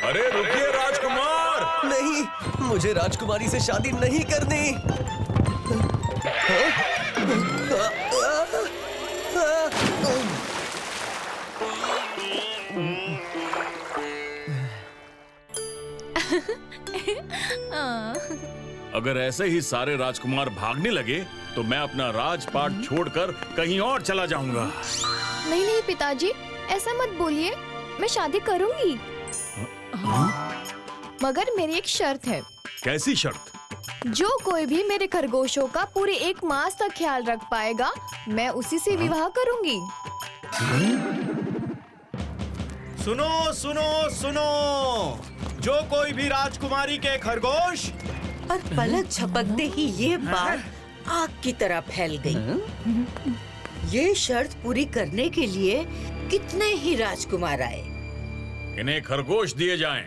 अरे रुकिए राजकुमार। नहीं, मुझे राजकुमारी से शादी नहीं करनी। अगर ऐसे ही सारे राजकुमार भागने लगे तो मैं अपना राजपाट छोड़कर कहीं और चला जाऊंगा। नहीं नहीं पिताजी, ऐसा मत बोलिए, मैं शादी करूंगी। मगर मेरी एक शर्त है। कैसी शर्त? जो कोई भी मेरे खरगोशों का पूरे 1 मास तक ख्याल रख पाएगा, मैं उसी से विवाह करूंगी। सुनो सुनो सुनो, जो कोई भी राजकुमारी के खरगोश। और पलक झपकते ही ये बात आग की तरह फैल गई। ये शर्त पूरी करने के लिए कितने ही राजकुमार आए। इन्हें खरगोश दिए जाएं।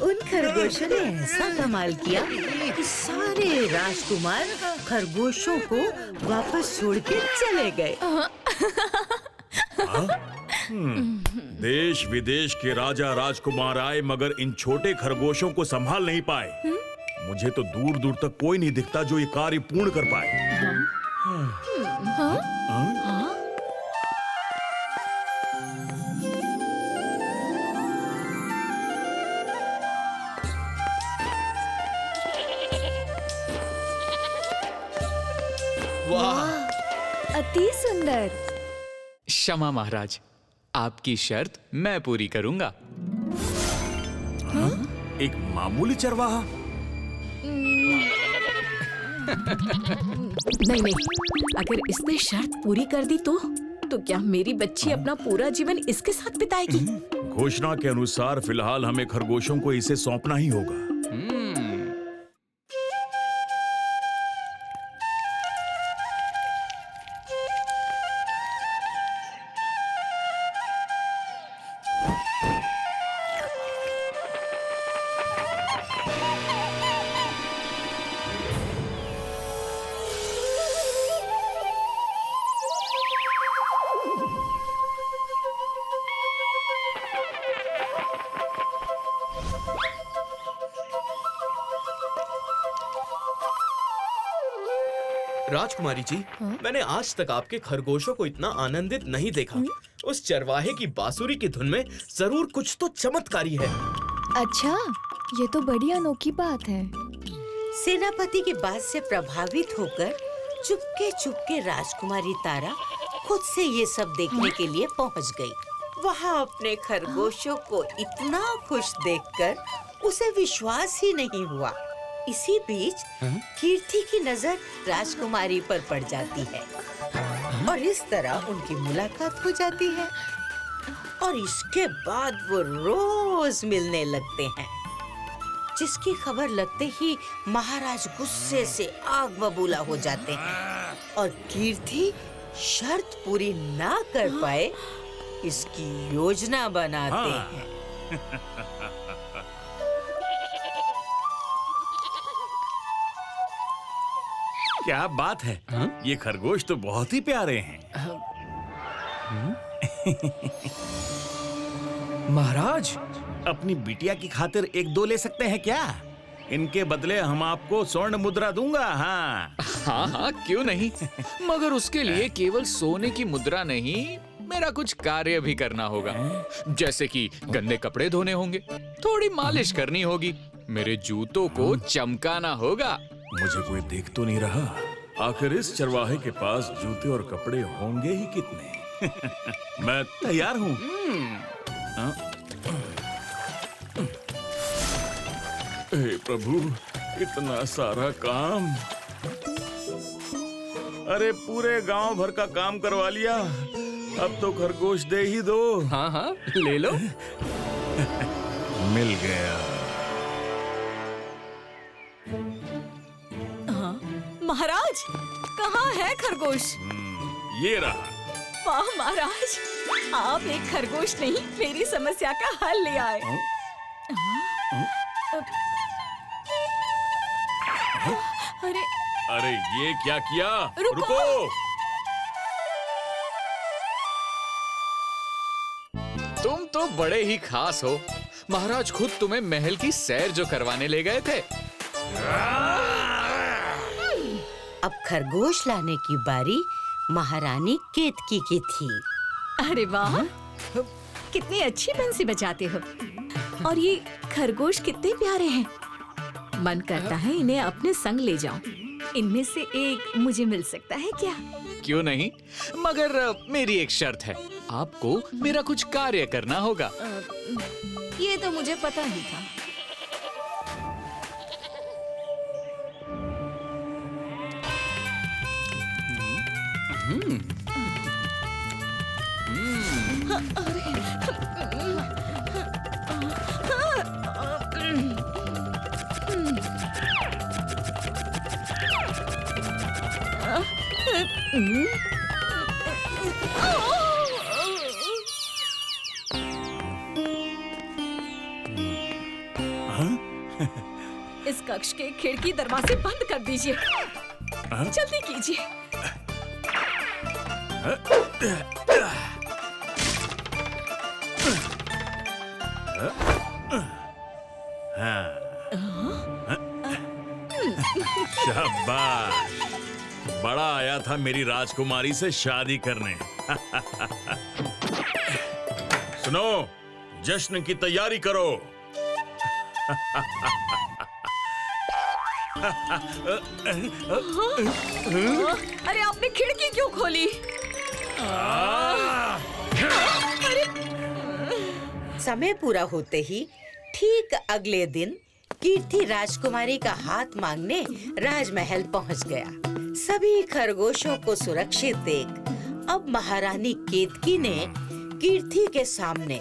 उन खरगोशों ने ऐसा कमाल किया कि सारे राजकुमार खरगोशों को वापस छोड़ के चले गए। देश विदेश के राजा राजकुमार आए मगर इन छोटे खरगोशों को संभाल नहीं पाए। मुझे तो दूर दूर तक कोई नहीं दिखता जो ये कार्य पूर्ण कर पाए। वाह, अति सुंदर। क्षमा महाराज, आपकी शर्त मैं पूरी करूंगा। एक मामूली चरवाहा? नहीं, अगर इसने शर्त पूरी कर दी तो क्या मेरी बच्ची अपना पूरा जीवन इसके साथ बिताएगी? घोषणा के अनुसार फिलहाल हमें खरगोशों को इसे सौंपना ही होगा। राजकुमारी जी, मैंने आज तक आपके खरगोशों को इतना आनंदित नहीं देखा। उस चरवाहे की बांसुरी की धुन में जरूर कुछ तो चमत्कारी है। अच्छा, ये तो बड़ी अनोखी बात है। सेनापति की बात से प्रभावित होकर चुपके चुपके राजकुमारी तारा खुद से ये सब देखने के लिए पहुंच गई। वहाँ अपने खरगोशों को इतना खुश देखकर उसे विश्वास ही नहीं हुआ। इसी बीच कीर्ति की नजर राजकुमारी पर पड़ जाती है और इस तरह उनकी मुलाकात हो जाती है और इसके बाद वो रोज मिलने लगते हैं। जिसकी खबर लगते ही महाराज गुस्से से आग बबूला हो जाते हैं और कीर्ति शर्त पूरी ना कर पाए इसकी योजना बनाते हैं। क्या बात है? ये खरगोश तो बहुत ही प्यारे हैं। महाराज, अपनी बिटिया की खातिर 1-2 ले सकते हैं क्या? इनके बदले हम आपको स्वर्ण मुद्रा दूंगा। हाँ, क्यों नहीं। मगर उसके लिए केवल सोने की मुद्रा नहीं, मेरा कुछ कार्य भी करना होगा। जैसे कि गंदे कपड़े धोने होंगे, थोड़ी मालिश करनी होगी, मेरे जूतों को चमकाना होगा। मुझे कोई देख तो नहीं रहा। आखिर इस चरवाहे के पास जूते और कपड़े होंगे ही कितने। मैं तैयार हूँ। हे प्रभु, इतना सारा काम। अरे पूरे गांव भर का काम करवा लिया, अब तो खरगोश दे ही दो। हाँ, ले लो। मिल गया। महाराज, कहाँ है खरगोश? ये रहा। वाह महाराज, आप एक खरगोश नहीं, मेरी समस्या का हल ले आए। अरे अरे ये क्या किया? रुको। तुम तो बड़े ही खास हो। महाराज खुद तुम्हें महल की सैर जो करवाने ले गए थे। अब खरगोश लाने की बारी महारानी केतकी की थी। अरे वाह, कितनी अच्छी बंसी बजाते हो। और ये खरगोश कितने प्यारे हैं। मन करता है इन्हें अपने संग ले जाऊं। इनमें से एक मुझे मिल सकता है क्या? क्यों नहीं, मगर मेरी एक शर्त है। आपको मेरा कुछ कार्य करना होगा। ये तो मुझे पता ही था। इस कक्ष के खिड़की दरवाजे बंद कर दीजिए। जल्दी कीजिए। शाबाश, बड़ा आया था मेरी राजकुमारी से शादी करने। सुनो, जश्न की तैयारी करो। अरे आपने खिड़की क्यों खोली? समय पूरा होते ही ठीक अगले दिन कीर्ति राजकुमारी का हाथ मांगने राजमहल पहुंच गया। सभी खरगोशों को सुरक्षित देख अब महारानी केतकी ने कीर्ति के सामने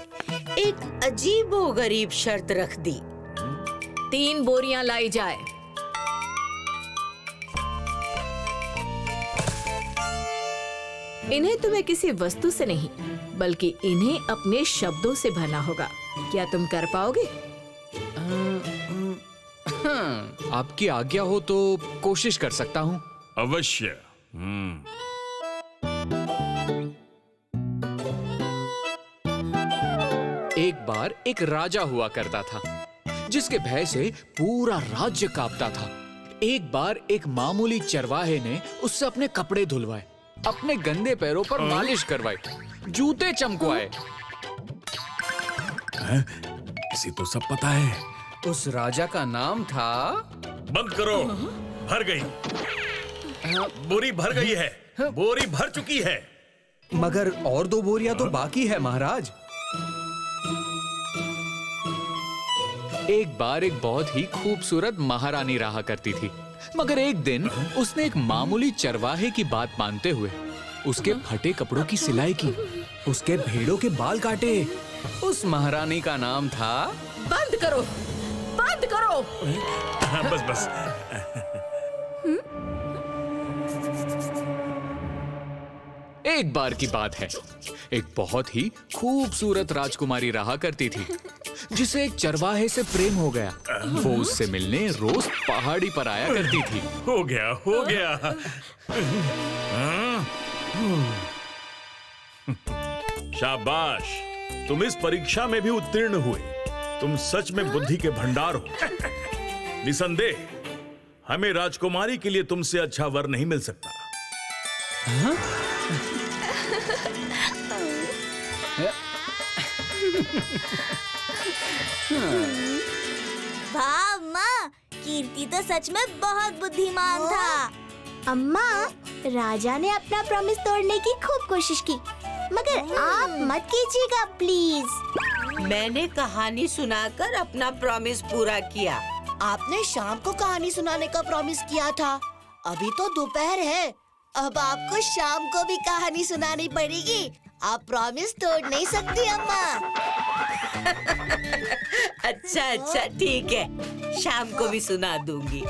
एक अजीबोगरीब शर्त रख दी। 3 बोरियां लाई जाए। इन्हें तुम्हें किसी वस्तु से नहीं, बल्कि इन्हें अपने शब्दों से भरना होगा। क्या तुम कर पाओगे? आपकी आज्ञा हो तो कोशिश कर सकता हूँ। अवश्य। एक बार एक राजा हुआ करता था, जिसके भय से पूरा राज्य कांपता था। एक बार एक मामूली चरवाहे ने उससे अपने कपड़े धुलवाए, अपने गंदे पैरों पर मालिश करवाई, जूते चमकवाए। इसे तो सब पता है। उस राजा का नाम था। बंद करो। भर गई, बोरी भर गई है, बोरी भर चुकी है। मगर और 2 बोरियां तो बाकी है महाराज। एक बार एक बहुत ही खूबसूरत महारानी रहा करती थी, मगर एक दिन उसने एक मामूली चरवाहे की बात मानते हुए उसके फटे कपड़ों की सिलाई की, उसके भेड़ों के बाल काटे। उस महारानी का नाम था। बंद करो, बंद करो। बस बस। एक बार की बात है, एक बहुत ही खूबसूरत राजकुमारी रहा करती थी, जिसे एक चरवाहे से प्रेम हो गया। वो उससे मिलने रोज पहाड़ी पर आया करती थी। हो गया, हो गया। शाबाश, तुम इस परीक्षा में भी उत्तीर्ण हुए। तुम सच में बुद्धि के भंडार हो। निसंदेह हमें राजकुमारी के लिए तुमसे अच्छा वर नहीं मिल सकता। वाह अम्मा, कीर्ति तो सच में बहुत बुद्धिमान था। अम्मा, राजा ने अपना प्रॉमिस तोड़ने की खूब कोशिश की, मगर आप मत कीजिएगा प्लीज। मैंने कहानी सुनाकर अपना प्रॉमिस पूरा किया। आपने शाम को कहानी सुनाने का प्रॉमिस किया था। अभी तो दोपहर है, अब आपको शाम को भी कहानी सुनानी पड़ेगी। आप प्रॉमिस तोड़ नहीं सकती अम्मा। अच्छा अच्छा ठीक है, शाम को भी सुना दूंगी।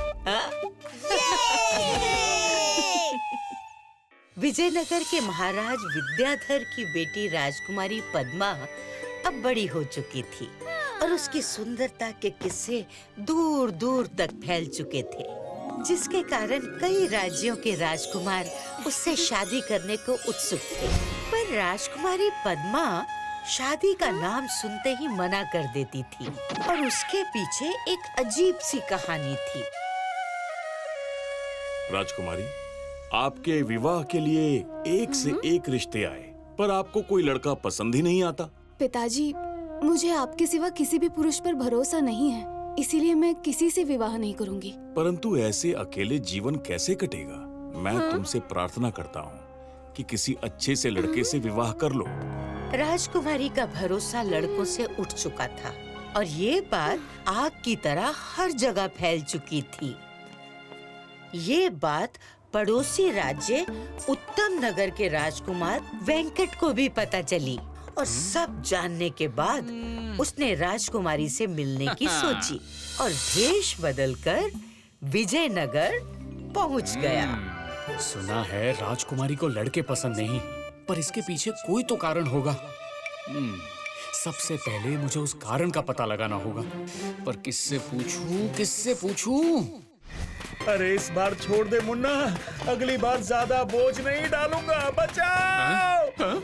विजयनगर के महाराज विद्याधर की बेटी राजकुमारी पद्मा अब बड़ी हो चुकी थी और उसकी सुंदरता के किस्से दूर दूर तक फैल चुके थे। जिसके कारण कई राज्यों के राजकुमार उससे शादी करने को उत्सुक थे। पर राजकुमारी पद्मा शादी का नाम सुनते ही मना कर देती थी और उसके पीछे एक अजीब सी कहानी थी। राजकुमारी, आपके विवाह के लिए एक से एक रिश्ते आए, पर आपको कोई लड़का पसंद ही नहीं आता। पिताजी, मुझे आपके सिवा किसी भी पुरुष पर भरोसा नहीं है, इसीलिए मैं किसी से विवाह नहीं करूंगी। परंतु ऐसे अकेले जीवन कैसे कटेगा? मैं तुमसे प्रार्थना करता हूँ कि किसी अच्छे से लड़के से विवाह कर लो। राजकुमारी का भरोसा लड़कों से उठ चुका था और ये बात आग की तरह हर जगह फैल चुकी थी। ये बात पड़ोसी राज्य उत्तम नगर के राजकुमार वेंकट को भी पता चली और सब जानने के बाद उसने राजकुमारी से मिलने की सोची और भेष बदलकर विजयनगर पहुंच गया। सुना है राजकुमारी को लड़के पसंद नहीं, पर इसके पीछे कोई तो कारण होगा। सबसे पहले मुझे उस कारण का पता लगाना होगा, पर किससे पूछूं? अरे इस बार छोड़ दे मुन्ना, अगली बार ज्यादा बोझ नहीं डालूंगा। बचाओ!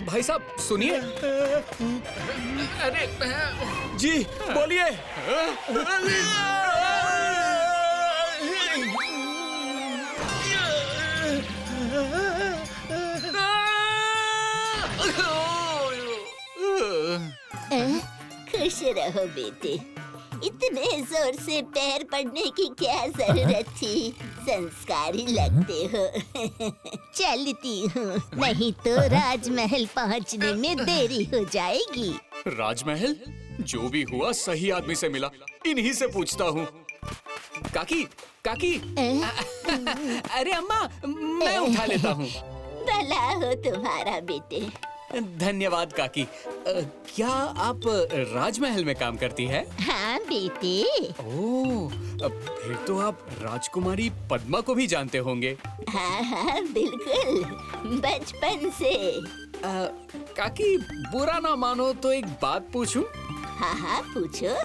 भाई साहब सुनिए। अरे जी बोलिए। खुश रहो बेटे, इतने जोर से पैर पड़ने की क्या जरूरत थी, संस्कारी लगते हो। चलती हूँ, नहीं तो राजमहल पहुँचने में देरी हो जाएगी। राजमहल? जो भी हुआ सही आदमी से मिला, इन्हीं से पूछता हूँ। काकी, अरे अम्मा, मैं उठा लेता हूँ। भला हो तुम्हारा बेटे। धन्यवाद काकी। क्या आप राजमहल में काम करती है? हाँ बेटे। ओह, फिर तो आप राजकुमारी पद्मा को भी जानते होंगे। हाँ बिल्कुल, बचपन से। काकी बुरा ना मानो तो एक बात पूछूं? हाँ पूछो।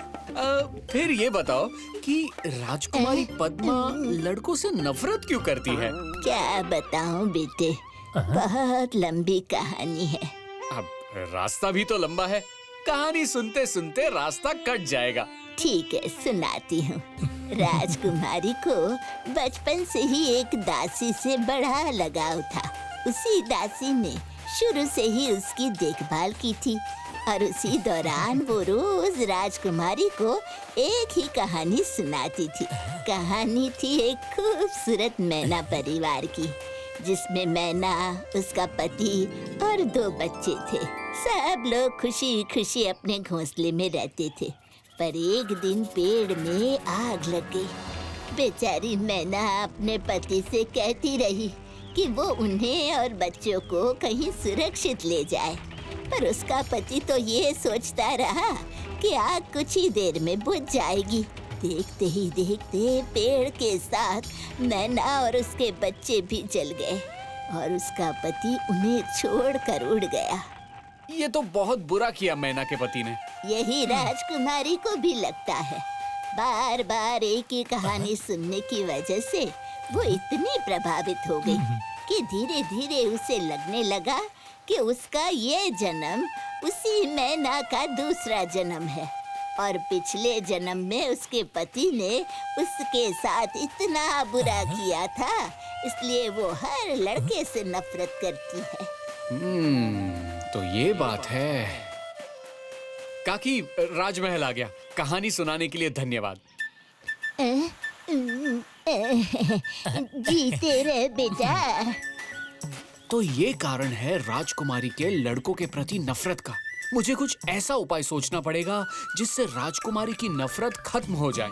फिर ये बताओ कि राजकुमारी पद्मा लड़कों से नफरत क्यों करती है? क्या बताऊं बेटे, बहुत लंबी कहानी है। अब रास्ता भी तो लंबा है, कहानी सुनते सुनते रास्ता कट जाएगा। ठीक है, सुनाती हूँ। राजकुमारी को बचपन से ही एक दासी से बड़ा लगाव था। उसी दासी ने शुरू से ही उसकी देखभाल की थी और उसी दौरान वो रोज राजकुमारी को एक ही कहानी सुनाती थी। कहानी थी एक खूबसूरत मैना परिवार की, जिसमें मैना, उसका पति और 2 बच्चे थे। सब लोग खुशी खुशी अपने घोंसले में रहते थे, पर एक दिन पेड़ में आग लग गई। बेचारी मैना अपने पति से कहती रही कि वो उन्हें और बच्चों को कहीं सुरक्षित ले जाए, पर उसका पति तो ये सोचता रहा कि आग कुछ ही देर में बुझ जाएगी। देखते ही देखते पेड़ के साथ मैना और उसके बच्चे भी जल गए और उसका पति उन्हें छोड़कर उड़ गया। ये तो बहुत बुरा किया मैना के पति ने। यही राजकुमारी को भी लगता है। बार बार एक ही कहानी सुनने की वजह से वो इतनी प्रभावित हो गई कि धीरे धीरे उसे लगने लगा कि उसका ये जन्म उसी मैना का दूसरा जन्म है और पिछले जन्म में उसके पति ने उसके साथ इतना बुरा किया था, इसलिए वो हर लड़के से नफरत करती है। तो ये बात है। काकी, राजमहल आ गया। कहानी सुनाने के लिए धन्यवाद। जीते रहे बेटा। तो ये कारण है राजकुमारी के लड़कों के प्रति नफरत का। मुझे कुछ ऐसा उपाय सोचना पड़ेगा जिससे राजकुमारी की नफरत खत्म हो जाए।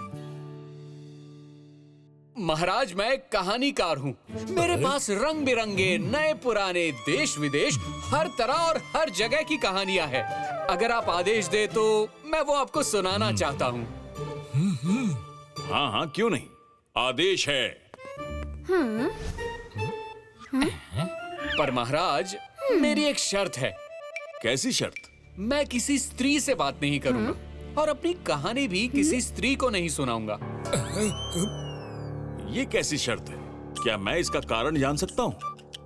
महाराज, मैं एक कहानीकार हूँ। मेरे पास रंग बिरंगे नए पुराने देश विदेश हर तरह और हर जगह की कहानियाँ हैं। अगर आप आदेश दे तो मैं वो आपको सुनाना चाहता हूँ। हाँ हाँ, क्यों नहीं, आदेश है। पर महाराज, मेरी एक शर्त है। कैसी शर्त? मैं किसी स्त्री से बात नहीं करूंगा और अपनी कहानी भी किसी स्त्री को नहीं सुनाऊंगा। ये कैसी शर्त है? क्या मैं इसका कारण जान सकता हूँ?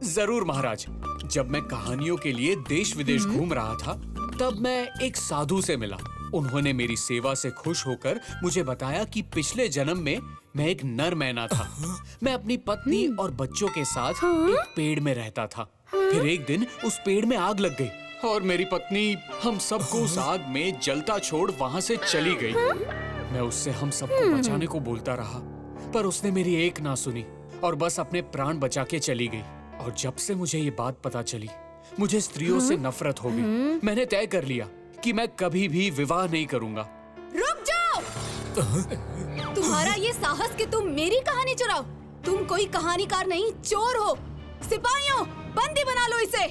जरूर महाराज। जब मैं कहानियों के लिए देश विदेश घूम रहा था, तब मैं एक साधु से मिला। उन्होंने मेरी सेवा से खुश होकर मुझे बताया कि पिछले जन्म में मैं एक नर मैना था। मैं अपनी पत्नी और बच्चों के साथ एक पेड़ में रहता था। फिर एक दिन उस पेड़ में आग लग गई और मेरी पत्नी हम सबको उस आग में जलता छोड़ वहाँ से चली गई। मैं उससे हम सबको बचाने को बोलता रहा, पर उसने मेरी एक ना सुनी और बस अपने प्राण बचा के चली गई। और जब से मुझे ये बात पता चली, मुझे स्त्रियों से नफरत हो गई। मैंने तय कर लिया कि मैं कभी भी विवाह नहीं करूंगा। रुक जाओ! तुम्हारा ये साहस कि तुम मेरी कहानी चुराओ। तुम कोई कहानीकार नहीं, चोर हो। सिपाहियों, बंदी बना लो इसे।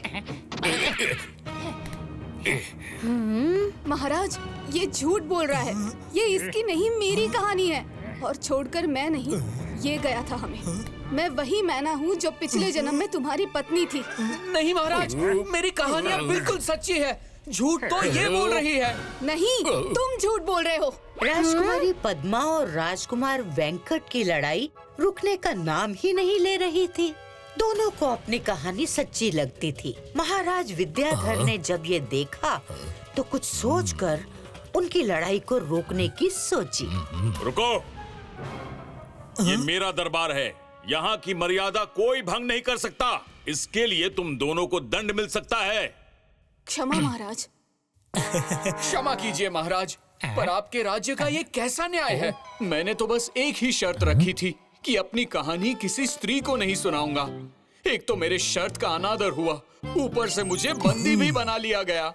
महाराज, ये झूठ बोल रहा है। ये इसकी नहीं, मेरी कहानी है। और छोड़कर मैं नहीं, ये गया था हमें। मैं वही मैना हूँ जो पिछले जन्म में तुम्हारी पत्नी थी। नहीं महाराज, मेरी कहानियाँ बिल्कुल सच्ची है। झूठ तो ये बोल रही है। नहीं, तुम झूठ बोल रहे हो। राजकुमारी पद्मा और राजकुमार वेंकट की लड़ाई रुकने का नाम ही नहीं ले रही थी। दोनों को अपनी कहानी सच्ची लगती थी। महाराज विद्याधर ने जब ये देखा तो कुछ सोचकर उनकी लड़ाई को रोकने की सोची। रुको, ये मेरा दरबार है। यहाँ की मर्यादा कोई भंग नहीं कर सकता। इसके लिए तुम दोनों को दंड मिल सकता है। क्षमा महाराज। क्षमा कीजिए महाराज, पर आपके राज्य का ये कैसा न्याय है? मैंने तो बस एक ही शर्त रखी थी कि अपनी कहानी किसी स्त्री को नहीं सुनाऊंगा। एक तो मेरे शर्त का अनादर हुआ, ऊपर से मुझे बंदी भी बना लिया गया।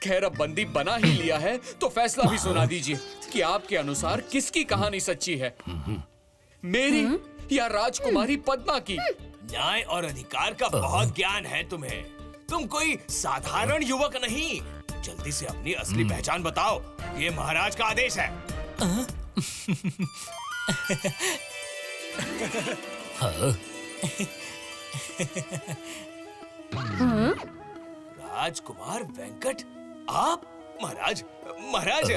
खैर, अब बंदी बना ही लिया है तो फैसला भी सुना दीजिए कि आपके अनुसार किसकी कहानी सच्ची है, मेरी या राजकुमारी पद्मा की? न्याय और अधिकार का बहुत ज्ञान है तुम्हें। तुम कोई साधारण युवक नहीं। जल्दी से अपनी असली पहचान बताओ। ये महाराज का आदेश है। राजकुमार वेंकट, आप? महाराज, महाराज,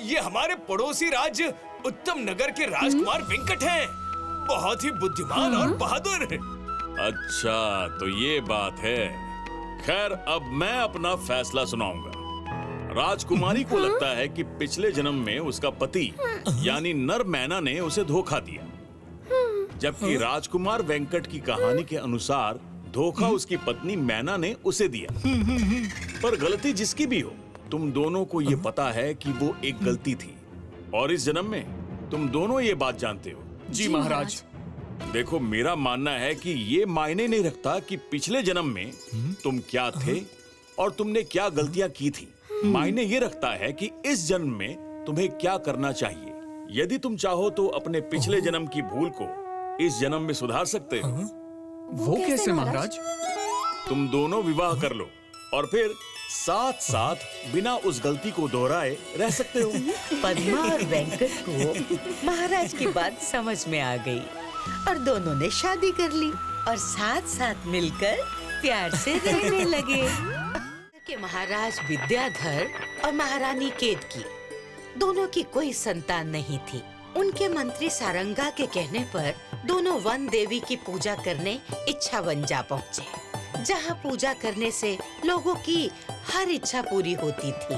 ये हमारे पड़ोसी राज्य उत्तम नगर के राजकुमार वेंकट हैं। बहुत ही बुद्धिमान और बहादुर। अच्छा, तो ये बात है। खैर, अब मैं अपना फैसला सुनाऊंगा। राजकुमारी को लगता है कि पिछले जन्म में उसका पति यानी नर मैना ने उसे धोखा दिया, जबकि राजकुमार वेंकट की कहानी के अनुसार धोखा उसकी पत्नी मैना ने उसे दिया। पर गलती जिसकी भी हो, तुम दोनों को ये पता है कि वो एक गलती थी, और इस जन्म में तुम दोनों ये बात जानते हो। जी महाराज। देखो, मेरा मानना है कि ये मायने नहीं रखता कि पिछले जन्म में तुम क्या थे और तुमने क्या गलतियां की थी। मायने ये रखता है कि इस जन्म में तुम्हें क्या करना चाहिए। यदि तुम चाहो तो अपने पिछले जन्म की भूल को इस जन्म में सुधार सकते हो। वो कैसे महाराज? तुम दोनों विवाह कर लो और फिर साथ साथ बिना उस गलती को दोहराए रह सकते हो। पद्मा और वेंकट को महाराज की बात समझ में आ गई और दोनों ने शादी कर ली और साथ साथ मिलकर प्यार से रहने लगे। के महाराज विद्याधर और महारानी केतकी दोनों की कोई संतान नहीं थी। उनके मंत्री सारंगा के कहने पर दोनों वन देवी की पूजा करने इच्छावन जा पहुँचे, जहाँ पूजा करने से लोगों की हर इच्छा पूरी होती थी।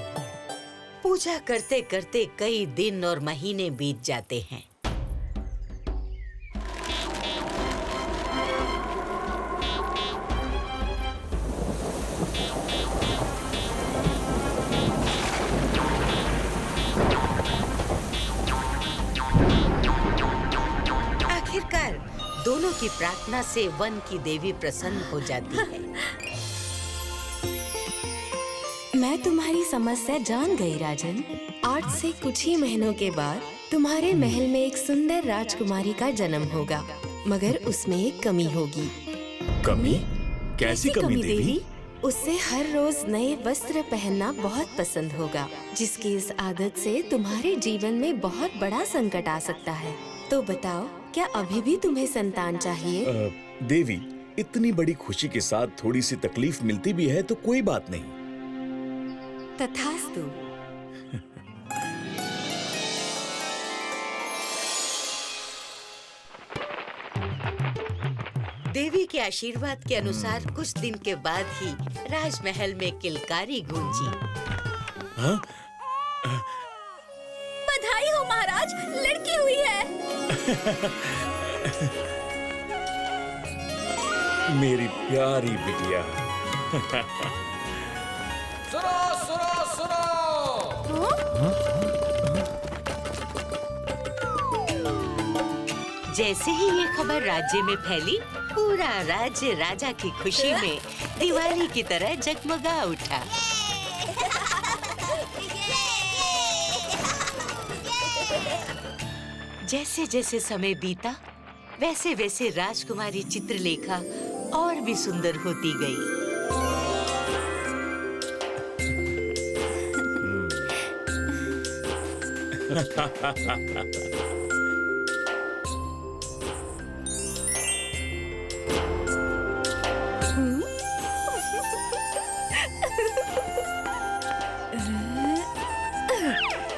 पूजा करते करते कई दिन और महीने बीत जाते हैं। आखिरकार दोनों की प्रार्थना से वन की देवी प्रसन्न हो जाती है। मैं तुम्हारी समस्या जान गई राजन। आज से कुछ ही महीनों के बाद तुम्हारे महल में एक सुंदर राजकुमारी का जन्म होगा, मगर उसमें एक कमी होगी। कमी? कैसी कमी देवी? उससे हर रोज नए वस्त्र पहनना बहुत पसंद होगा, जिसकी इस आदत से तुम्हारे जीवन में बहुत बड़ा संकट आ सकता है। तो बताओ, क्या अभी भी तुम्हें संतान चाहिए? देवी, इतनी बड़ी खुशी के साथ थोड़ी सी तकलीफ मिलती भी है तो कोई बात नहीं। तथास्तु। देवी के आशीर्वाद के अनुसार कुछ दिन के बाद ही राजमहल में किलकारी गूंजी। बधाई हो महाराज, लड़की हुई है। मेरी प्यारी बिटिया। सुनो सुनो सुनो। जैसे ही ये खबर राज्य में फैली, पूरा राज्य राजा की खुशी में दिवाली की तरह जगमगा उठा। जैसे जैसे समय बीता, वैसे वैसे राजकुमारी चित्रलेखा और भी सुंदर होती गई।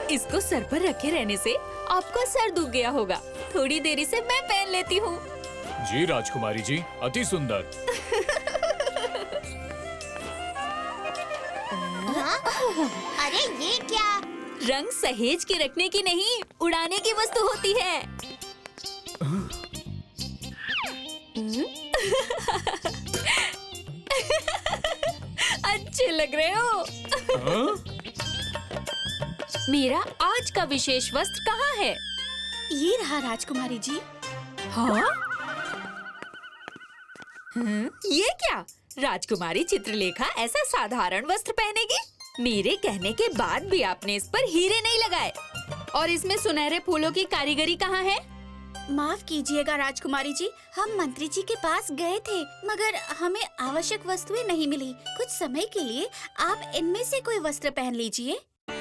इसको सर पर रखे रहने से आपका सर दुख गया होगा। थोड़ी देरी से मैं पहन लेती हूँ। जी राजकुमारी जी, अति सुंदर। अरे ये क्या? रंग सहेज के रखने की नहीं, उड़ाने की वस्तु होती है। अच्छे लग रहे हो। मेरा आज का विशेष वस्त्र कहाँ है? ये रहा राजकुमारी जी। हाँ? ये क्या? राजकुमारी चित्रलेखा ऐसा साधारण वस्त्र पहनेगी? मेरे कहने के बाद भी आपने इस पर हीरे नहीं लगाए। और इसमें सुनहरे फूलों की कारीगरी कहाँ है? माफ कीजिएगा राजकुमारी जी, हम मंत्री जी के पास गए थे, मगर हमें आवश्यक वस्तुएं नहीं मिली। कुछ समय के लिए आप इनमें से कोई वस्त्र पहन लीजिए।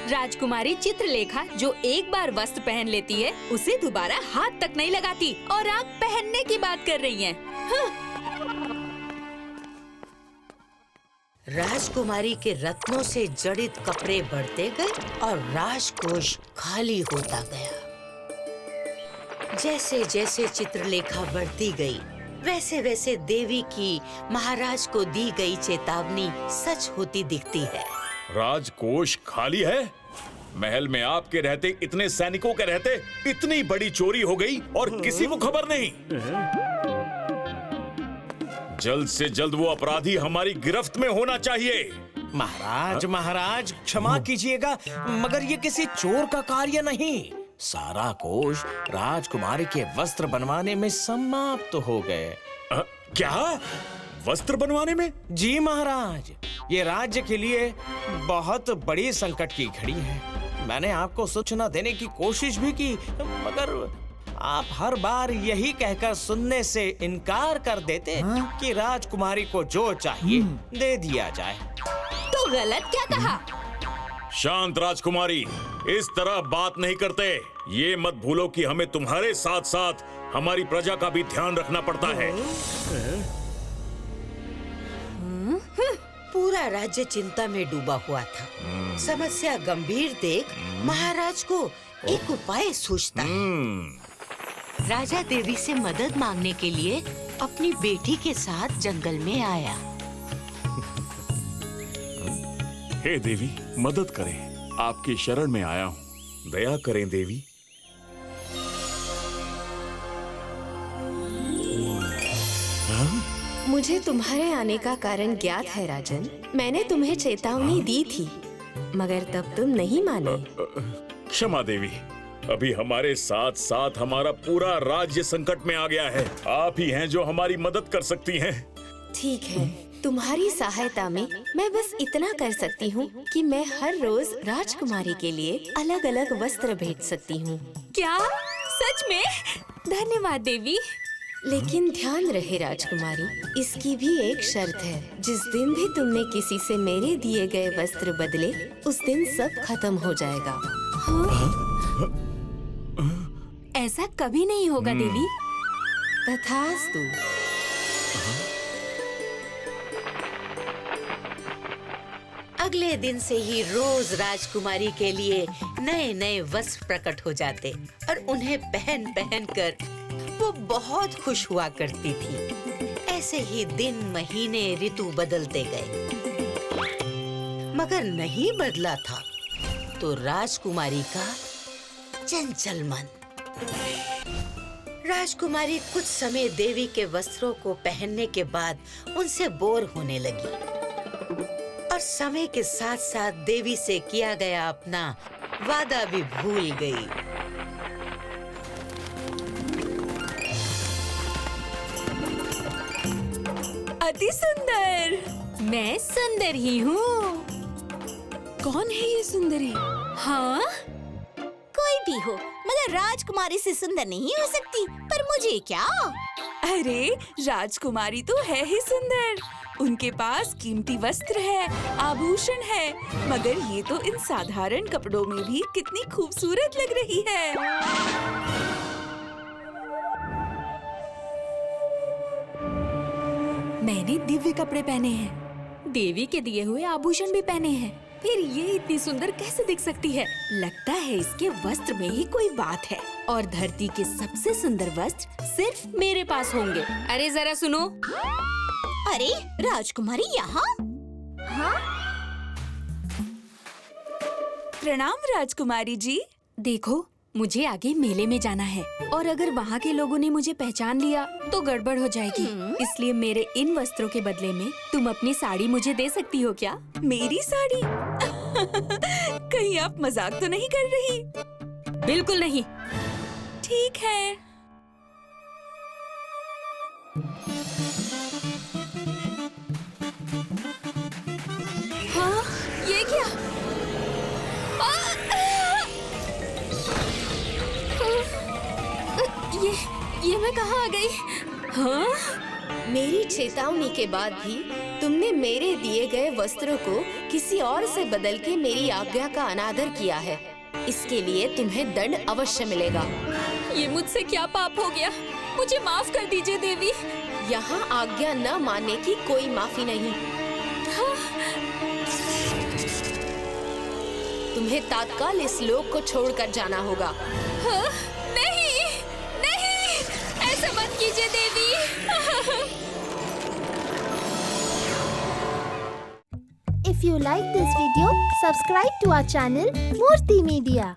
राजकुमारी चित्रलेखा जो एक बार वस्त्र पहन लेती है, उसे दोबारा हाथ तक नहीं लगाती, और आप पहनने की बात कर रही हैं। राजकुमारी के रत्नों से जड़ित कपड़े बढ़ते गए और राजकोष खाली होता गया। जैसे जैसे चित्रलेखा बढ़ती गई, वैसे वैसे देवी की महाराज को दी गई चेतावनी सच होती दिखती है। राजकोष खाली है? महल में आपके रहते, इतने सैनिकों के रहते इतनी बड़ी चोरी हो गई और किसी को खबर नहीं। जल्द से जल्द वो अपराधी हमारी गिरफ्त में होना चाहिए। महाराज क्षमा कीजिएगा, मगर ये किसी चोर का कार्य नहीं। सारा कोष राजकुमारी के वस्त्र बनवाने में समाप्त हो गए। क्या? वस्त्र बनवाने में? जी महाराज, ये राज्य के लिए बहुत बड़ी संकट की घड़ी है। मैंने आपको सूचना देने की कोशिश भी की, मगर आप हर बार यही कहकर सुनने से इनकार कर देते कि राजकुमारी को जो चाहिए दे दिया जाए। तो गलत क्या कहा? शांत राजकुमारी, इस तरह बात नहीं करते। ये मत भूलो कि हमें तुम्हारे साथ साथ हमारी प्रजा का भी ध्यान रखना पड़ता है। पूरा राज्य चिंता में डूबा हुआ था। समस्या गंभीर देख महाराज को एक उपाय सूझता है। राजा देवी से मदद मांगने के लिए अपनी बेटी के साथ जंगल में आया। हे देवी, मदद करें, आपकी शरण में आया हूँ, दया करें देवी। मुझे तुम्हारे आने का कारण ज्ञात है राजन। मैंने तुम्हें चेतावनी दी थी, मगर तब तुम नहीं माने। क्षमा देवी, अभी हमारे साथ साथ हमारा पूरा राज्य संकट में आ गया है। आप ही हैं जो हमारी मदद कर सकती हैं। ठीक है, तुम्हारी सहायता में मैं बस इतना कर सकती हूँ कि मैं हर रोज राजकुमारी के लिए अलग अलग वस्त्र भेज सकती हूँ। क्या? सच में? धन्यवाद देवी। लेकिन ध्यान रहे राजकुमारी, इसकी भी एक शर्त है। जिस दिन भी तुमने किसी से मेरे दिए गए वस्त्र बदले, उस दिन सब खत्म हो जाएगा। ऐसा कभी नहीं होगा देवी। तथास्तु। अगले दिन से ही रोज राजकुमारी के लिए नए नए वस्त्र प्रकट हो जाते और उन्हें पहन पहन कर वो बहुत खुश हुआ करती थी। ऐसे ही दिन महीने ऋतु बदलते गए, मगर नहीं बदला था तो राजकुमारी का चंचल मन। राजकुमारी कुछ समय देवी के वस्त्रों को पहनने के बाद उनसे बोर होने लगी और समय के साथ साथ देवी से किया गया अपना वादा भी भूल गई। अति सुंदर। मैं सुंदर ही हूँ। कौन है ये सुंदरी? हाँ, कोई भी हो, मगर राजकुमारी से सुंदर नहीं हो सकती। पर मुझे क्या? अरे राजकुमारी तो है ही सुंदर। उनके पास कीमती वस्त्र है, आभूषण है, मगर ये तो इन साधारण कपड़ों में भी कितनी खूबसूरत लग रही है। मैंने दिव्य कपड़े पहने हैं, देवी के दिए हुए आभूषण भी पहने हैं, फिर ये इतनी सुंदर कैसे दिख सकती है? लगता है इसके वस्त्र में ही कोई बात है और धरती के सबसे सुंदर वस्त्र सिर्फ मेरे पास होंगे। अरे जरा सुनो। अरे राजकुमारी यहाँ? हाँ? प्रणाम राजकुमारी जी। देखो, मुझे आगे मेले में जाना है और अगर वहाँ के लोगों ने मुझे पहचान लिया तो गड़बड़ हो जाएगी। इसलिए मेरे इन वस्त्रों के बदले में तुम अपनी साड़ी मुझे दे सकती हो क्या? मेरी साड़ी? कहीं आप मजाक तो नहीं कर रही? बिल्कुल नहीं। ठीक है। हाँ, ये क्या? ये मैं कहाँ आ गई? हाँ? मेरी चेतावनी के बाद भी तुमने मेरे दिए गए वस्त्रों को किसी और से बदल के मेरी आज्ञा का अनादर किया है। इसके लिए तुम्हें दंड अवश्य मिलेगा। ये मुझसे क्या पाप हो गया? मुझे माफ कर दीजिए देवी। यहाँ आज्ञा न मानने की कोई माफी नहीं। हाँ? तुम्हें तत्काल इस लोक को छोड़कर जाना होगा। हाँ? नहीं, नहीं, ऐसा मत कीजिए देवी। If you like this video, subscribe to our channel Murthy Media.